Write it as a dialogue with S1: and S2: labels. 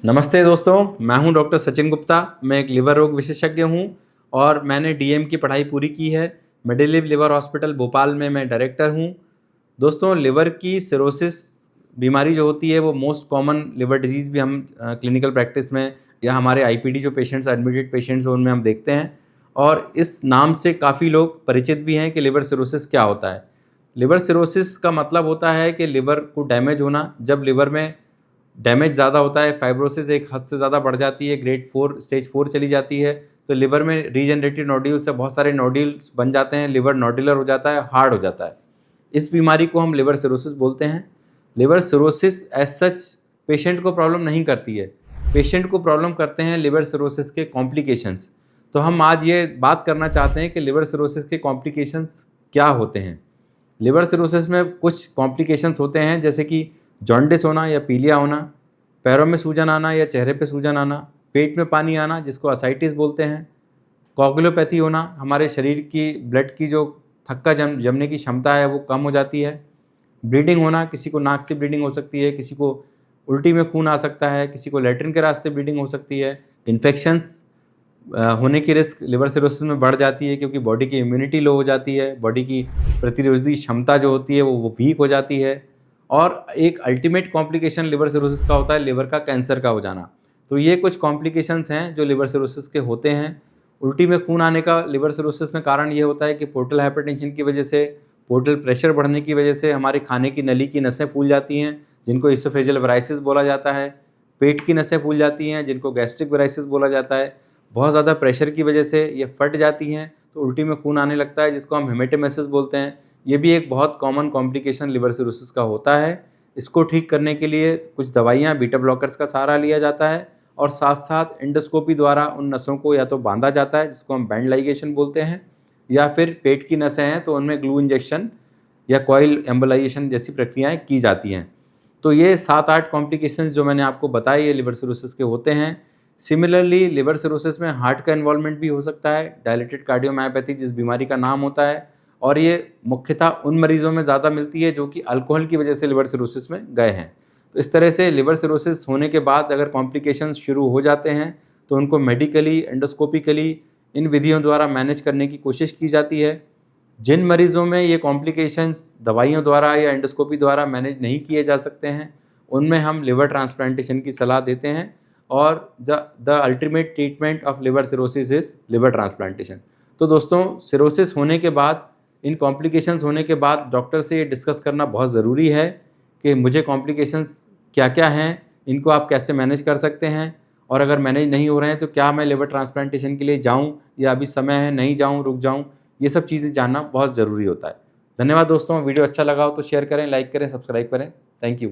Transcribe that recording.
S1: नमस्ते दोस्तों, मैं हूं डॉक्टर सचिन गुप्ता। मैं एक लिवर रोग विशेषज्ञ हूं और मैंने डीएम की पढ़ाई पूरी की है। मेडिलिव लिवर हॉस्पिटल भोपाल में मैं डायरेक्टर हूं। दोस्तों, लिवर की सिरोसिस बीमारी जो होती है वो मोस्ट कॉमन लिवर डिजीज़ भी हम क्लिनिकल प्रैक्टिस में या हमारे आईपीडी जो पेशेंट्स एडमिटेड पेशेंट्स हैं उनमें हम देखते हैं और इस नाम से काफ़ी लोग परिचित भी हैं कि लिवर सिरोसिस क्या होता है। लिवर सिरोसिस का मतलब होता है कि लिवर को डैमेज होना। जब लिवर में डैमेज ज़्यादा होता है, फाइब्रोसिस एक हद से ज़्यादा बढ़ जाती है, ग्रेड 4 स्टेज 4 चली जाती है, तो लिवर में रीजनरेटिव नोड्यूल से बहुत सारे नोड्यूल्स बन जाते हैं, लिवर नोडुलर हो जाता है, हार्ड हो जाता है। इस बीमारी को हम लिवर सिरोसिस बोलते हैं। Liver cirrhosis as such patient को प्रॉब्लम नहीं करती है, पेशेंट को प्रॉब्लम करते हैं लिवर सिरोसिस के कॉम्प्लिकेशंस। तो हम आज ये बात करना चाहते हैं कि लिवर सिरोसिस के कॉम्प्लिकेशंस क्या होते हैं। लिवर सिरोसिस में कुछ कॉम्प्लिकेशंस होते हैं जैसे कि जॉन्डिस होना या पीलिया होना, पैरों में सूजन आना या चेहरे पे सूजन आना, पेट में पानी आना जिसको असाइटिस बोलते हैं, कोगुलोपैथी होना, हमारे शरीर की ब्लड की जो थक्का जमने की क्षमता है वो कम हो जाती है, ब्लीडिंग होना, किसी को नाक से ब्लीडिंग हो सकती है, किसी को उल्टी में खून आ सकता है, किसी को लैट्रिन के रास्ते ब्लीडिंग हो सकती है, इन्फेक्शंस होने की रिस्क लिवर सिरोसिस में बढ़ जाती है क्योंकि बॉडी की इम्यूनिटी लो हो जाती है, बॉडी की प्रतिरोधी क्षमता जो होती है वो वीक हो जाती है। और एक अल्टीमेट कॉम्प्लिकेशन लिवर सिरोसिस का होता है लिवर का कैंसर का हो जाना। तो ये कुछ कॉम्प्लिकेशंस हैं जो लिवर सिरोसिस के होते हैं। उल्टी में खून आने का लिवर सिरोसिस में कारण ये होता है कि पोर्टल हाइपरटेंशन की वजह से, पोर्टल प्रेशर बढ़ने की वजह से हमारे खाने की नली की नसें फूल जाती हैं जिनको इसोफेजियल वेराइसिस बोला जाता है, पेट की नसें फूल जाती हैं जिनको गैस्ट्रिक वेराइसिस बोला जाता है, बहुत ज़्यादा प्रेशर की वजह से ये फट जाती हैं तो उल्टी में खून आने लगता है जिसको हम हेमेटोमेसिस बोलते हैं। ये भी एक बहुत कॉमन कॉम्प्लिकेशन लिवर सिरोसिस का होता है। इसको ठीक करने के लिए कुछ दवाइयाँ, बीटा ब्लॉकर्स का सहारा लिया जाता है और साथ साथ एंडोस्कोपी द्वारा उन नसों को या तो बांधा जाता है जिसको हम बैंड लाइगेशन बोलते हैं, या फिर पेट की नसें हैं तो उनमें ग्लू इंजेक्शन या कॉइल एम्बोलाइजेशन जैसी प्रक्रियाएँ की जाती हैं। तो ये 7-8 कॉम्प्लिकेशंस जो मैंने आपको बताए ये लिवर सिरोसिस के होते हैं। सिमिलरली लिवर सिरोसिस में हार्ट का इन्वॉल्वमेंट भी हो सकता है, डायलेटेड कार्डियोमायोपैथी जिस बीमारी का नाम होता है, और ये मुख्यतः उन मरीजों में ज़्यादा मिलती है जो कि अल्कोहल की वजह से लिवर सिरोसिस में गए हैं। तो इस तरह से लिवर सिरोसिस होने के बाद अगर कॉम्प्लिकेशंस शुरू हो जाते हैं तो उनको मेडिकली, एंडोस्कोपिकली इन विधियों द्वारा मैनेज करने की कोशिश की जाती है। जिन मरीज़ों में ये कॉम्प्लिकेशंस दवाइयों द्वारा या एंडोस्कोपी द्वारा मैनेज नहीं किए जा सकते हैं उनमें हम लिवर ट्रांसप्लांटेशन की सलाह देते हैं और the ultimate treatment of liver cirrhosis is liver transplantation. तो दोस्तों, सिरोसिस होने के बाद, इन कॉम्प्लिकेशंस होने के बाद डॉक्टर से ये डिस्कस करना बहुत ज़रूरी है कि मुझे कॉम्प्लिकेशंस क्या-क्या हैं, इनको आप कैसे मैनेज कर सकते हैं, और अगर मैनेज नहीं हो रहे हैं तो क्या मैं लिवर ट्रांसप्लांटेशन के लिए जाऊँ या अभी समय है, नहीं जाऊँ, रुक जाऊँ? ये सब चीज़ें जानना बहुत ज़रूरी होता है। धन्यवाद दोस्तों, वीडियो अच्छा लगा हो तो शेयर करें, लाइक करें, सब्सक्राइब करें। Thank you.